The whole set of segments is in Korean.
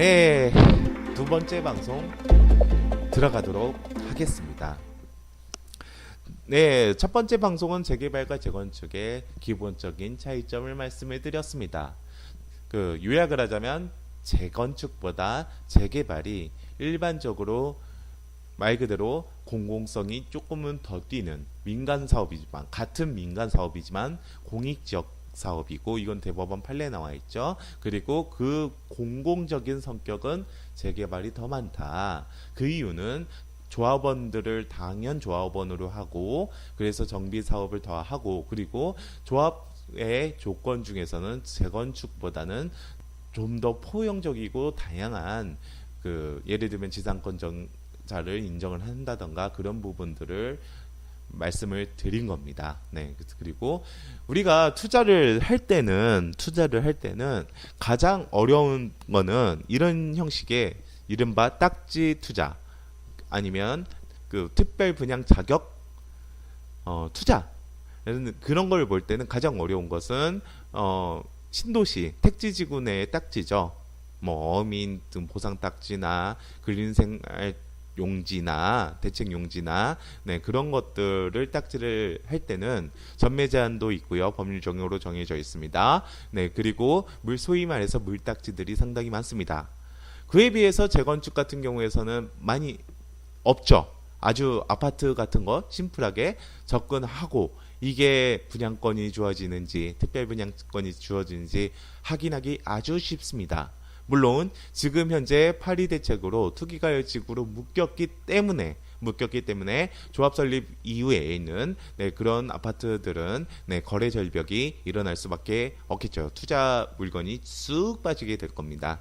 네, 두 번째 방송 들어가도록 하겠습니다. 네, 첫 번째 방송은 재개발과 재건축의 기본적인 차이점을 말씀해 드렸습니다. 요약을 하자면 재건축보다 재개발이 일반적으로 말 그대로 공공성이 조금은 더 뛰는 민간 사업이지만, 같은 민간 사업이지만 공익지역 사업이고, 이건 대법원 판례에 나와 있죠. 그리고 그 공공적인 성격은 재개발이 더 많다. 그 이유는 조합원들을 당연 조합원으로 하고, 그래서 정비 사업을 더 하고, 그리고 조합의 조건 중에서는 재건축보다는 좀 더 포용적이고 다양한, 예를 들면 지상권자를 인정을 한다던가 그런 부분들을 말씀을 드린 겁니다. 네, 그리고 우리가 투자를 할 때는 가장 어려운 거는 이런 형식의 이른바 딱지 투자, 아니면 특별 분양 자격 투자, 그런 걸 볼 때는 가장 어려운 것은 신도시 택지지구 내의 딱지죠. 뭐 어민 등 보상 딱지나 근린생활 용지나 대책 용지나, 네, 그런 것들을 딱지를 할 때는 전매 제한도 있고요. 법률 적용으로 정해져 있습니다. 네, 그리고 소위 말해서 물딱지들이 상당히 많습니다. 그에 비해서 재건축 같은 경우에서는 많이 없죠. 아주 아파트 같은 거 심플하게 접근하고, 이게 분양권이 주어지는지 특별 분양권이 주어지는지 확인하기 아주 쉽습니다. 물론 지금 현재 파리 대책으로 투기가열지구로 묶였기 때문에 조합 설립 이후에 있는, 네, 그런 아파트들은, 네, 거래 절벽이 일어날 수밖에 없겠죠. 투자 물건이 쑥 빠지게 될 겁니다.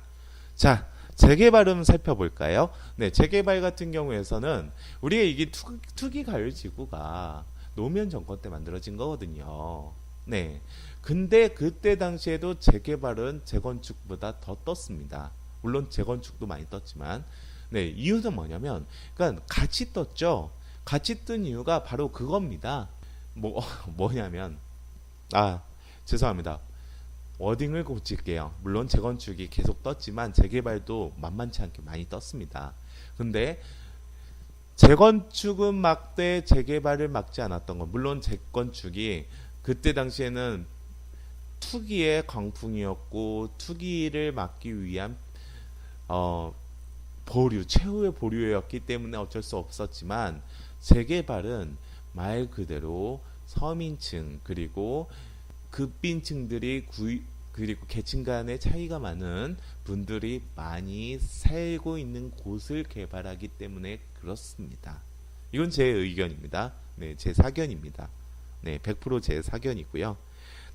자, 재개발은 살펴볼까요? 네, 재개발 같은 경우에서는 우리가 이게 투기가열지구가 노무현 정권 때 만들어진 거거든요. 네. 근데 그때 당시에도 재개발은 재건축보다 더 떴습니다. 물론 재건축도 많이 떴지만, 네, 이유는 뭐냐면, 그러니까 같이 떴죠. 같이 뜬 이유가 바로 그겁니다. 뭐냐면, 죄송합니다. 워딩을 고칠게요. 물론 재건축이 계속 떴지만 재개발도 만만치 않게 많이 떴습니다. 근데 재건축은 막되 재개발을 막지 않았던 건, 물론 재건축이 그때 당시에는 투기의 광풍이었고, 투기를 막기 위한 최후의 보류였기 때문에 어쩔 수 없었지만, 재개발은 말 그대로 서민층 그리고 급빈층들이 그리고 계층 간의 차이가 많은 분들이 많이 살고 있는 곳을 개발하기 때문에 그렇습니다. 이건 제 의견입니다. 네, 제 사견입니다. 네, 100% 제 사견이고요.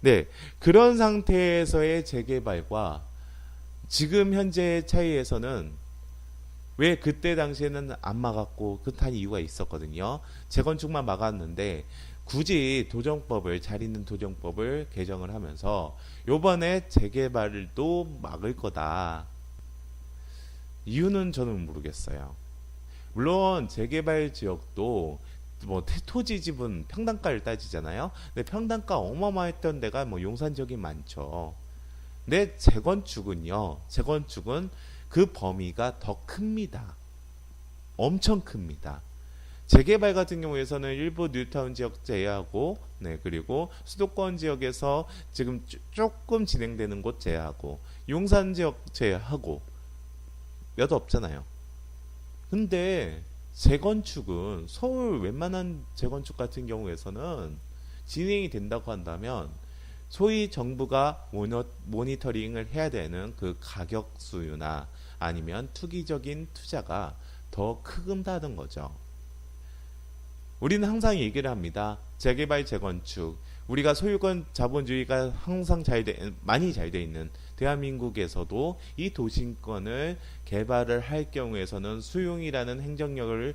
네, 그런 상태에서의 재개발과 지금 현재의 차이에서는, 왜 그때 당시에는 안 막았고 그한 이유가 있었거든요. 재건축만 막았는데 굳이 잘 있는 도정법을 개정을 하면서 요번에 재개발도 막을 거다. 이유는 저는 모르겠어요. 물론 재개발 지역도 토지 지분 평당가를 따지잖아요. 근데 평당가 어마어마했던 데가 용산 지역이 많죠. 근데 재건축은 그 범위가 더 큽니다. 엄청 큽니다. 재개발 같은 경우에서는 일부 뉴타운 지역 제외하고, 네, 그리고 수도권 지역에서 지금 조금 진행되는 곳 제외하고, 용산 지역 제외하고 몇 없잖아요. 근데 재건축은 서울 웬만한 재건축 같은 경우에서는 진행이 된다고 한다면, 소위 정부가 모니터링을 해야 되는 그 가격 수요나 아니면 투기적인 투자가 더 크다는 거죠. 우리는 항상 얘기를 합니다. 재개발, 재건축. 우리가 소유권 자본주의가 항상 많이 잘 돼 있는 대한민국에서도 이 도심권을 개발을 할 경우에서는 수용이라는 행정력을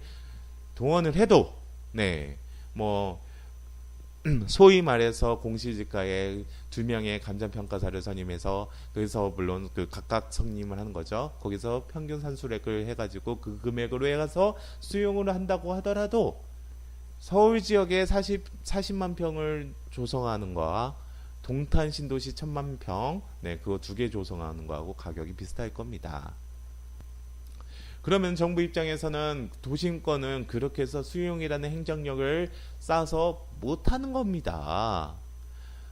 동원을 해도, 네, 소위 말해서 공시지가에 2명의 감정평가사를 선임해서, 그래서 물론 각각 선임을 하는 거죠. 거기서 평균 산수액을 해가지고 그 금액으로 해서 수용을 한다고 하더라도, 서울 지역에 40만 평을 조성하는 거와 동탄 신도시 1000만 평, 네, 그거 두 개 조성하는 거하고 가격이 비슷할 겁니다. 그러면 정부 입장에서는 도심권은 그렇게 해서 수용이라는 행정력을 쌓아서 못하는 겁니다.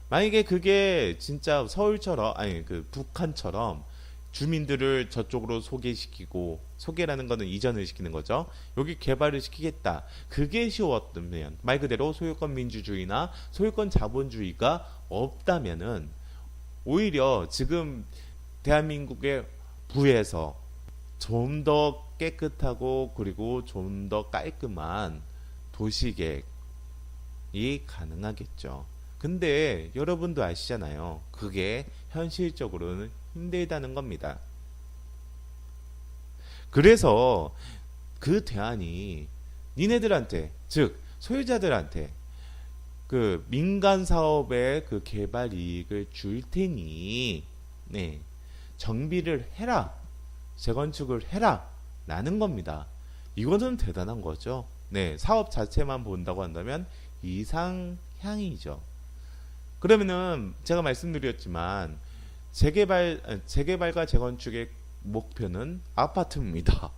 만약에 그게 진짜 서울처럼 아니 그 북한처럼 주민들을 저쪽으로 소개시키고 소개라는 거는 이전을 시키는 거죠. 여기 개발을 시키겠다. 그게 쉬웠다면 말 그대로 소유권 민주주의나 소유권 자본주의가 없다면은 오히려 지금 대한민국의 부에서 좀 더 깨끗하고 그리고 좀 더 깔끔한 도시계획이 가능하겠죠. 근데 여러분도 아시잖아요. 그게 현실적으로는 힘들다는 겁니다. 그래서 그 대안이 니네들한테, 즉 소유자들한테 그 민간 사업의 그 개발 이익을 줄 테니 네, 정비를 해라, 재건축을 해라 라는 겁니다. 이거는 대단한 거죠. 네, 사업 자체만 본다고 한다면 이상향이죠. 그러면은 제가 말씀드렸지만 재개발과 재건축의 목표는 아파트입니다.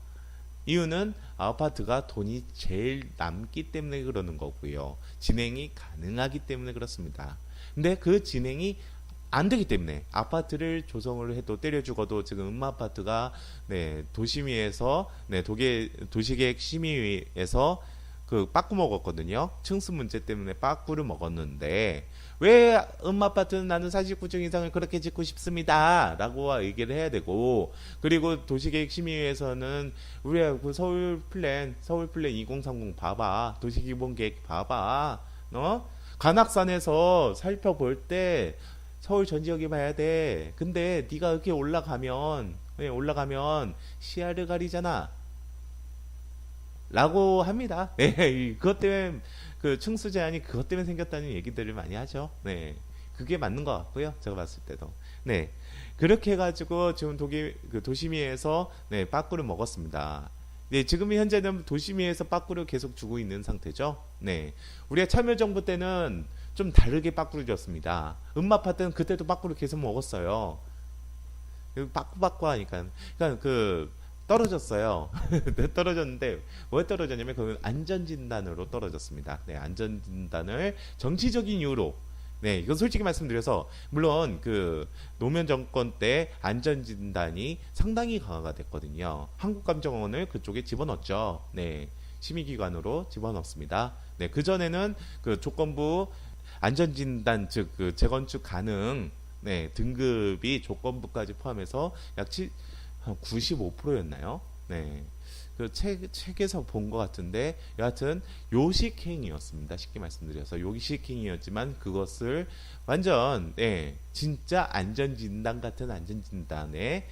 이유는 아파트가 돈이 제일 남기 때문에 그러는 거고요. 진행이 가능하기 때문에 그렇습니다. 근데 그 진행이 안 되기 때문에 아파트를 조성을 해도 때려 죽어도 지금 음마아파트가 네, 도심위에서 네, 도시계획 심의위에서 그 빠꾸 먹었거든요. 층수 문제 때문에 빠꾸를 먹었는데 왜 음마아파트는 나는 49층 이상을 그렇게 짓고 싶습니다 라고 얘기를 해야 되고, 그리고 도시계획 심의위에서는 우리가 그 서울플랜 2030 봐봐, 도시기본계획 봐봐, 관악산에서 살펴볼 때 서울 전 지역이 봐야 돼. 근데 네가 이렇게 올라가면 시야를 가리잖아 라고 합니다. 네, 그것 때문에 그 층수 제한이 그것 때문에 생겼다는 얘기들을 많이 하죠. 네, 그게 맞는 것 같고요. 제가 봤을 때도. 네, 그렇게 해가지고 지금 그 도심위에서 네, 빠꾸를 먹었습니다. 네, 지금 현재는 도심위에서 빠꾸를 계속 주고 있는 상태죠. 네, 우리가 참여정부 때는 좀 다르게 빠꾸를 줬습니다. 음마아파트는 그때도 빠꾸를 계속 먹었어요. 빠꾸 하니까. 그러니까 그 떨어졌어요. 떨어졌는데 왜 떨어졌냐면 그 안전진단으로 떨어졌습니다. 네, 안전진단을 정치적인 이유로. 네, 이건 솔직히 말씀드려서 물론 그 노무현 정권 때 안전진단이 상당히 강화가 됐거든요. 한국감정원을 그쪽에 집어넣었죠. 네, 심의기관으로 집어넣습니다. 네, 그 전에는 그 조건부 안전진단 즉 그 재건축 가능 네, 등급이 조건부까지 포함해서 약 95%였나요? 네. 그 책에서 본 것 같은데 여하튼 요식행위였습니다. 쉽게 말씀드려서 요식행위였지만 그것을 완전 네, 진짜 안전진단 같은 안전진단에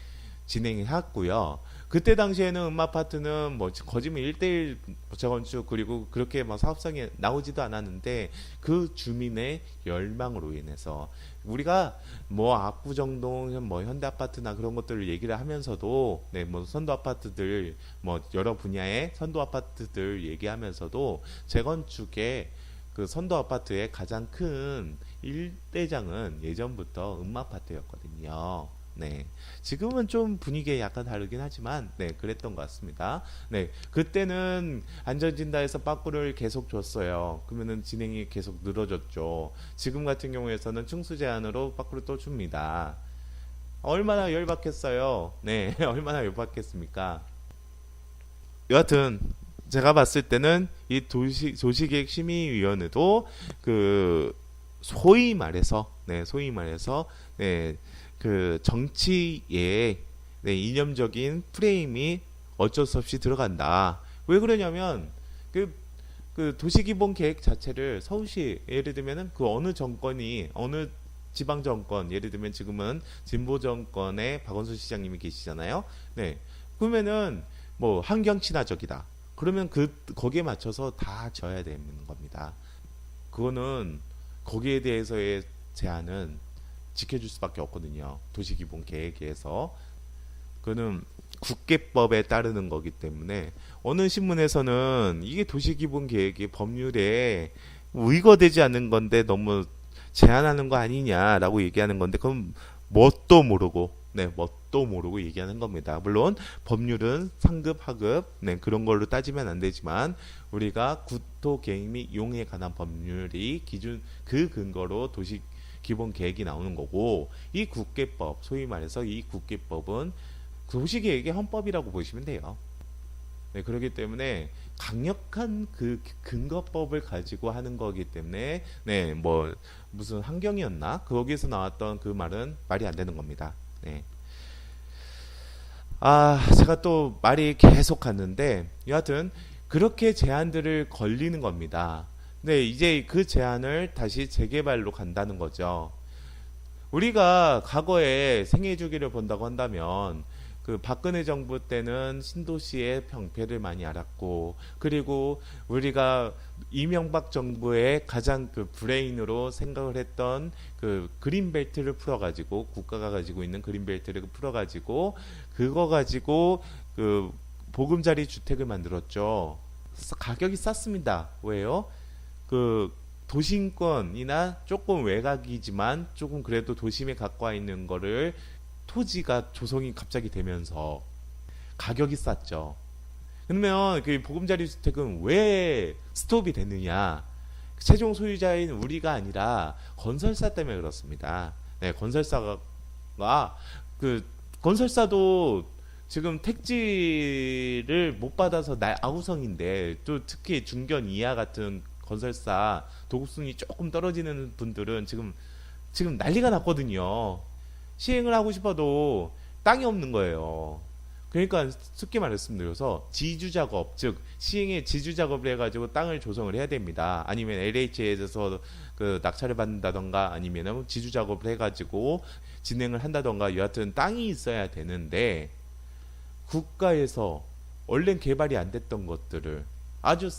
진행했고요. 그때 당시에는 음마아파트는 뭐 거짓말 1대1 재건축 그리고 그렇게 막 사업성이 나오지도 않았는데 그 주민의 열망으로 인해서 우리가 뭐 압구정동 뭐 현대아파트나 그런 것들을 얘기를 하면서도 네, 뭐 선도아파트들 뭐 여러 분야의 선도아파트들 얘기하면서도 재건축의 그 선도아파트의 가장 큰 일대장은 예전부터 음마아파트였거든요. 네. 지금은 좀 분위기가 약간 다르긴 하지만, 네, 그랬던 것 같습니다. 네. 그때는 안전진단에서 빠꾸를 계속 줬어요. 그러면은 진행이 계속 늘어졌죠. 지금 같은 경우에서는 층수 제한으로 빠꾸를 또 줍니다. 얼마나 열받겠어요. 네. 얼마나 열받겠습니까? 여하튼, 제가 봤을 때는 이 도시계획 심의위원회도 그, 소위 말해서, 네, 그 정치의 네, 이념적인 프레임이 어쩔 수 없이 들어간다. 왜 그러냐면 그 도시기본 계획 자체를 서울시 예를 들면은 그 어느 정권이 어느 지방 정권 예를 들면 지금은 진보 정권의 박원순 시장님이 계시잖아요. 네. 그러면은 뭐 환경 친화적이다. 그러면 거기에 맞춰서 다 져야 되는 겁니다. 그거는 거기에 대해서의 제한은 지켜줄 수밖에 없거든요. 도시기본 계획에서 그는 국계법에 따르는 거기 때문에 어느 신문에서는 이게 도시기본 계획이 법률에 의거되지 않는 건데 너무 제한하는 거 아니냐라고 얘기하는 건데 그건 뭣도 모르고 네, 뭣도 모르고 얘기하는 겁니다. 물론 법률은 상급, 하급, 네, 그런 걸로 따지면 안 되지만 우리가 구토 계획 및 이용에 관한 법률이 기준 그 근거로 도시 기본 계획이 나오는 거고 이 국계법, 소위 말해서 이 국계법은 도시계획의 헌법이라고 보시면 돼요. 네, 그렇기 때문에 강력한 그 근거법을 가지고 하는 거기 때문에 네, 뭐 무슨 환경이었나? 거기서 나왔던 그 말은 말이 안 되는 겁니다. 네. 제가 또 말이 계속 갔는데 여하튼 그렇게 제한들을 걸리는 겁니다. 네, 이제 그 제한을 다시 재개발로 간다는 거죠. 우리가 과거에 생애 주기를 본다고 한다면 그 박근혜 정부 때는 신도시의 병폐를 많이 알았고 그리고 우리가 이명박 정부의 가장 그 브레인으로 생각을 했던 그 그린벨트를 풀어가지고 국가가 가지고 있는 그린벨트를 풀어가지고 그거 가지고 그 보금자리 주택을 만들었죠. 가격이 쌌습니다. 왜요? 그 도심권이나 조금 외곽이지만 조금 그래도 도심에 가까워 있는 거를 토지가 조성이 갑자기 되면서 가격이 쌌죠. 그러면 그 보금자리 주택은 왜 스톱이 됐느냐? 최종 소유자인 우리가 아니라 건설사 때문에 그렇습니다. 네, 건설사가 그 건설사도 지금 택지를 못 받아서 아우성인데 또 특히 중견 이하 같은 건설사 도급순이 조금 떨어지는 분들은 지금 난리가 났거든요. 시행을 하고 싶어도 땅이 없는 거예요. 그러니까 쉽게 말씀드려서 지주 작업, 즉 시행에 지주 작업을 해가지고 땅을 조성을 해야 됩니다. 아니면 LH에서 그 낙찰을 받는다던가 아니면 지주 작업을 해가지고 진행을 한다던가 여하튼 땅이 있어야 되는데 국가에서 원래 개발이 안 됐던 것들을 아주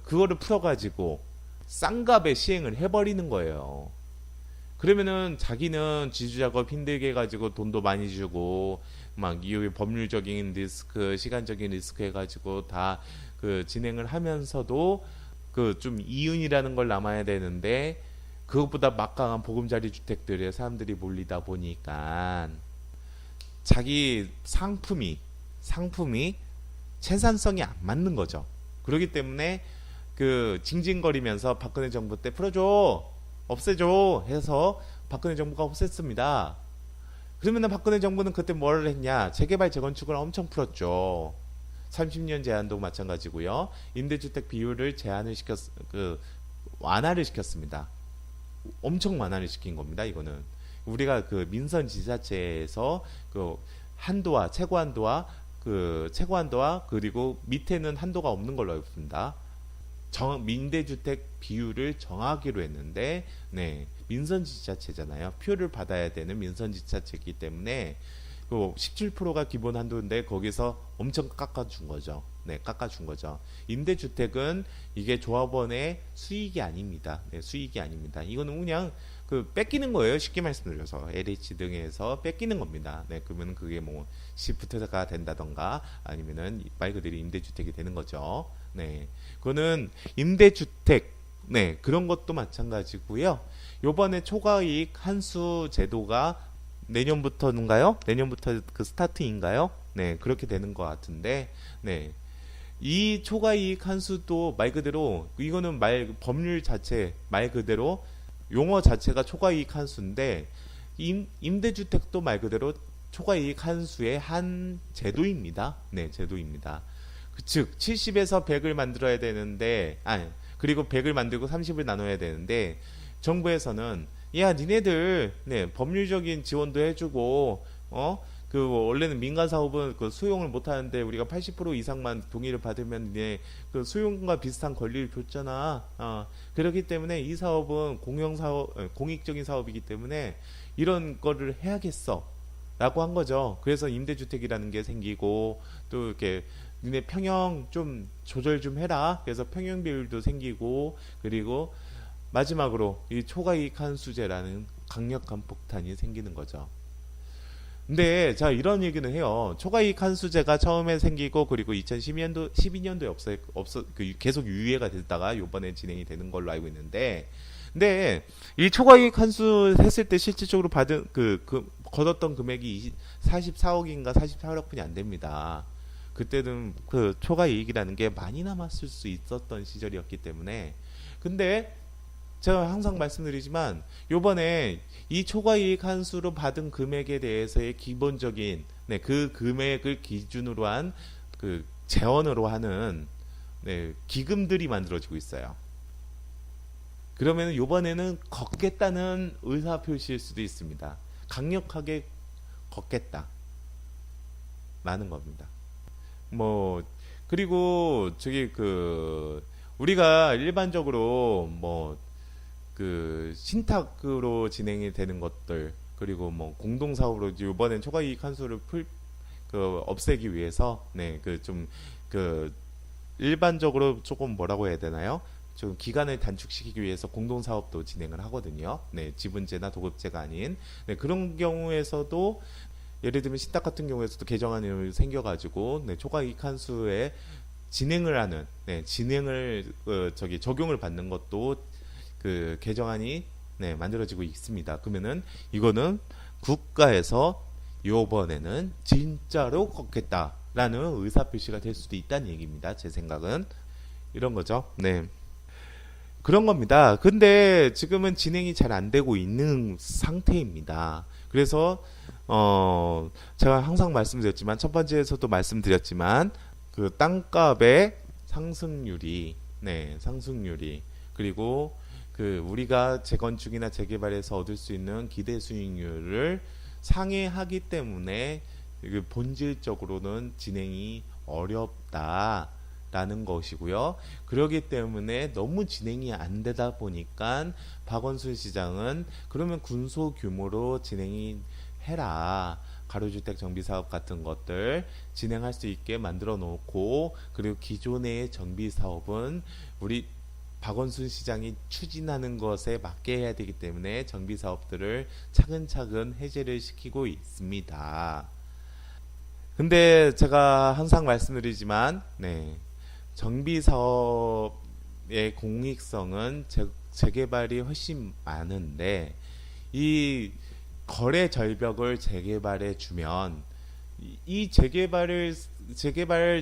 그거를 풀어가지고 싼 값에 시행을 해버리는 거예요. 그러면은 자기는 지주작업 힘들게 해가지고 돈도 많이 주고 막 이후에 법률적인 리스크, 시간적인 리스크 해가지고 다 그 진행을 하면서도 그 좀 이윤이라는 걸 남아야 되는데 그것보다 막강한 보금자리 주택들에 사람들이 몰리다 보니까 자기 상품이 생산성이 안 맞는 거죠. 그렇기 때문에 그 징징거리면서 박근혜 정부 때 풀어줘, 없애줘 해서 박근혜 정부가 없앴습니다. 그러면 박근혜 정부는 그때 뭘 했냐? 재개발 재건축을 엄청 풀었죠. 30년 제한도 마찬가지고요. 임대주택 비율을 완화를 시켰습니다. 엄청 완화를 시킨 겁니다. 이거는 우리가 그 민선 지자체에서 그 한도와 최고 한도와 그리고 밑에는 한도가 없는 걸로 알고 있습니다. 민대주택 비율을 정하기로 했는데, 네, 민선지자체잖아요. 표를 받아야 되는 민선지자체이기 때문에 그 17%가 기본 한도인데 거기서 엄청 깎아준 거죠. 네, 깎아준 거죠. 임대주택은 이게 조합원의 수익이 아닙니다. 네, 수익이 아닙니다. 이거는 그냥 그 뺏기는 거예요. 쉽게 말씀드려서 LH 등에서 뺏기는 겁니다. 네, 그러면 그게 뭐 시프트가 된다던가 아니면은 말 그대로 임대주택이 되는 거죠. 네, 그거는 임대주택, 네, 그런 것도 마찬가지고요. 요번에 초과이익 환수 제도가 내년부터인가요? 내년부터 그 스타트인가요? 네, 그렇게 되는 것 같은데, 네, 이 초과이익 환수도 말 그대로 이거는 법률 자체 말 그대로 용어 자체가 초과이익 환수인데 임대주택도 말 그대로 초과이익 환수의 한 제도입니다. 네, 제도입니다. 즉 70에서 100을 만들어야 되는데 그리고 100을 만들고 30을 나눠야 되는데 정부에서는 야 니네들 네, 법률적인 지원도 해주고 그 원래는 민간 사업은 그 수용을 못 하는데 우리가 80% 이상만 동의를 받으면 그 수용과 비슷한 권리를 줬잖아. 그렇기 때문에 이 사업은 공익적인 사업이기 때문에 이런 거를 해야겠어. 라고 한 거죠. 그래서 임대주택이라는 게 생기고 또 이렇게 니네 평형 좀 조절 좀 해라. 그래서 평형 비율도 생기고 그리고 마지막으로 이 초과이익 환수제라는 강력한 폭탄이 생기는 거죠. 근데 자 이런 얘기는 해요. 초과이익 환수제가 처음에 생기고 그리고 2012년도에 계속 유예가 됐다가 요번에 진행이 되는 걸로 알고 있는데 근데 이 초과이익 환수 했을 때 실질적으로 받은 거뒀던 금액이 44억인가 44억뿐이 안 됩니다. 그때는 그 초과 이익이라는 게 많이 남았을 수 있었던 시절이었기 때문에. 근데 제가 항상 말씀드리지만 요번에 이 초과이익 한수로 받은 금액에 대해서의 기본적인 그 금액을 기준으로 한 그 재원으로 하는 기금들이 만들어지고 있어요. 그러면 요번에는 걷겠다는 의사 표시일 수도 있습니다. 강력하게 걷겠다 라는 겁니다. 뭐 그리고 저기 그 우리가 일반적으로 뭐 그 신탁으로 진행이 되는 것들, 그리고 뭐 공동 사업으로 이번엔 초과이익 한수를 없애기 위해서 그 좀 그 일반적으로 조금 뭐라고 해야 되나요? 좀 기간을 단축시키기 위해서 공동 사업도 진행을 하거든요. 지분제나 도급제가 아닌 그런 경우에서도 예를 들면 신탁 같은 경우에서도 개정안이 생겨가지고 초과이익 한수에 진행을 하는 진행을 적용을 받는 것도 그 개정안이 만들어지고 있습니다. 그러면은 이거는 국가에서 요번에는 진짜로 걷겠다라는 의사표시가 될 수도 있다는 얘기입니다. 제 생각은 이런 거죠. 그런 겁니다. 근데 지금은 진행이 잘 안 되고 있는 상태입니다. 그래서 제가 항상 말씀드렸지만 첫 번째에서도 말씀드렸지만 그 땅값의 상승률이 그리고 그 우리가 재건축이나 재개발에서 얻을 수 있는 기대 수익률을 상회하기 때문에 본질적으로는 진행이 어렵다라는 것이고요. 그렇기 때문에 너무 진행이 안 되다 보니까 박원순 시장은 그러면 군소 규모로 진행이 해라. 가로주택 정비사업 같은 것들 진행할 수 있게 만들어 놓고, 그리고 기존의 정비사업은 우리 박원순 시장이 추진하는 것에 맞게 해야 되기 때문에 정비사업들을 차근차근 해제를 시키고 있습니다. 근데 제가 항상 말씀드리지만 정비사업의 공익성은 재개발이 훨씬 많은데 이 거래 절벽을 재개발해 주면 이 재개발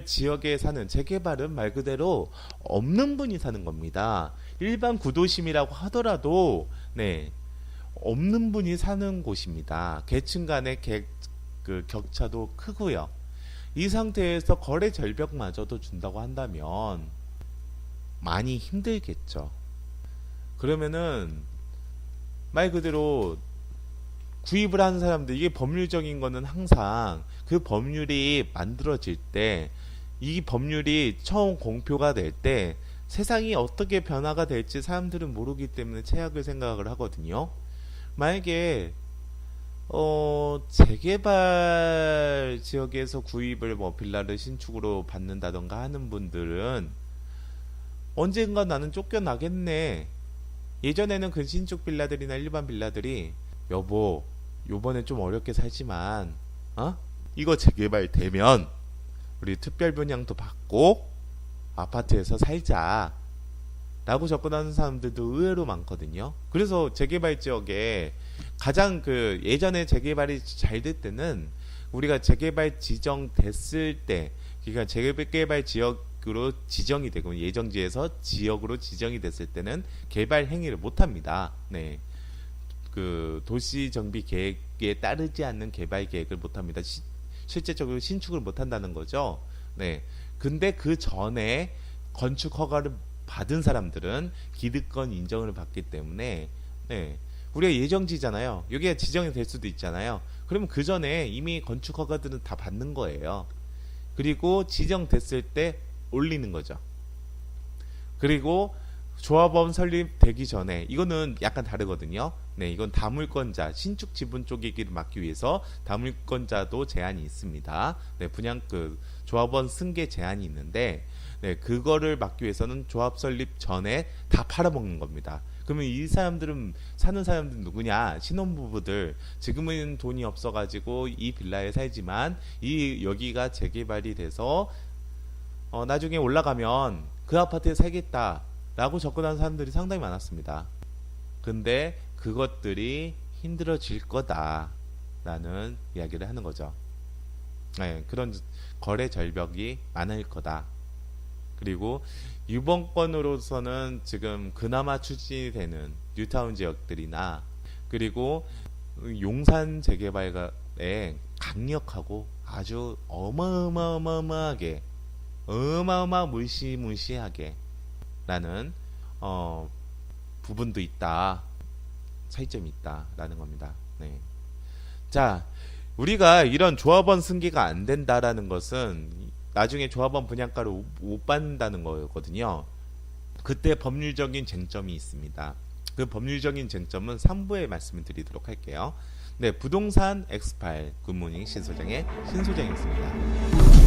지역에 사는, 재개발은 말 그대로 없는 분이 사는 겁니다. 일반 구도심이라고 하더라도 없는 분이 사는 곳입니다. 계층 간의 그 격차도 크고요. 이 상태에서 거래 절벽마저도 준다고 한다면 많이 힘들겠죠. 그러면은 말 그대로 구입을 하는 사람들, 이게 법률적인 거는 항상 그 법률이 만들어질 때, 이 법률이 처음 공표가 될 때 세상이 어떻게 변화가 될지 사람들은 모르기 때문에 최악을 생각을 하거든요. 만약에 재개발 지역에서 구입을 빌라를 신축으로 받는다던가 하는 분들은 언젠가 나는 쫓겨나겠네. 예전에는 그 신축 빌라들이나 일반 빌라들이 여보 요번에 좀 어렵게 살지만 이거 재개발 되면 우리 특별 분양도 받고 아파트에서 살자 라고 접근하는 사람들도 의외로 많거든요. 그래서 재개발 지역에 가장 예전에 재개발이 잘 될 때는 우리가 재개발 지정됐을 때, 그러니까 재개발 지역으로 지정이 되고 예정지에서 지역으로 지정이 됐을 때는 개발 행위를 못합니다. 그 도시 정비 계획에 따르지 않는 개발 계획을 못합니다. 실제적으로 신축을 못한다는 거죠. 근데 그 전에 건축 허가를 받은 사람들은 기득권 인정을 받기 때문에 우리가 예정지잖아요. 여기가 지정이 될 수도 있잖아요. 그러면 그 전에 이미 건축 허가들은 다 받는 거예요. 그리고 지정됐을 때 올리는 거죠. 그리고 조합원 설립되기 전에, 이거는 약간 다르거든요. 이건 다물권자, 신축 지분 쪼개기를 막기 위해서 다물권자도 제한이 있습니다. 분양 조합원 승계 제한이 있는데, 그거를 막기 위해서는 조합 설립 전에 다 팔아먹는 겁니다. 그러면 이 사람들은, 사는 사람들은 누구냐? 신혼부부들, 지금은 돈이 없어가지고 이 빌라에 살지만 여기가 재개발이 돼서 나중에 올라가면 그 아파트에 살겠다 라고 접근하는 사람들이 상당히 많았습니다. 근데 그것들이 힘들어질 거다 라는 이야기를 하는 거죠. 네, 그런 거래 절벽이 많을 거다. 그리고 유봉권으로서는 지금 그나마 추진이 되는 뉴타운 지역들이나 그리고 용산 재개발에 강력하고 아주 어마어마하게 무시무시하게 라는 부분도 있다. 차이점이 있다라는 겁니다. 네. 자, 우리가 이런 조합원 승계가 안 된다라는 것은 나중에 조합원 분양가를 못 받는다는 거거든요. 그때 법률적인 쟁점이 있습니다. 그 법률적인 쟁점은 3부에 말씀을 드리도록 할게요. 네, 부동산 엑스파일 굿모닝 신소장의 신소장이었습니다.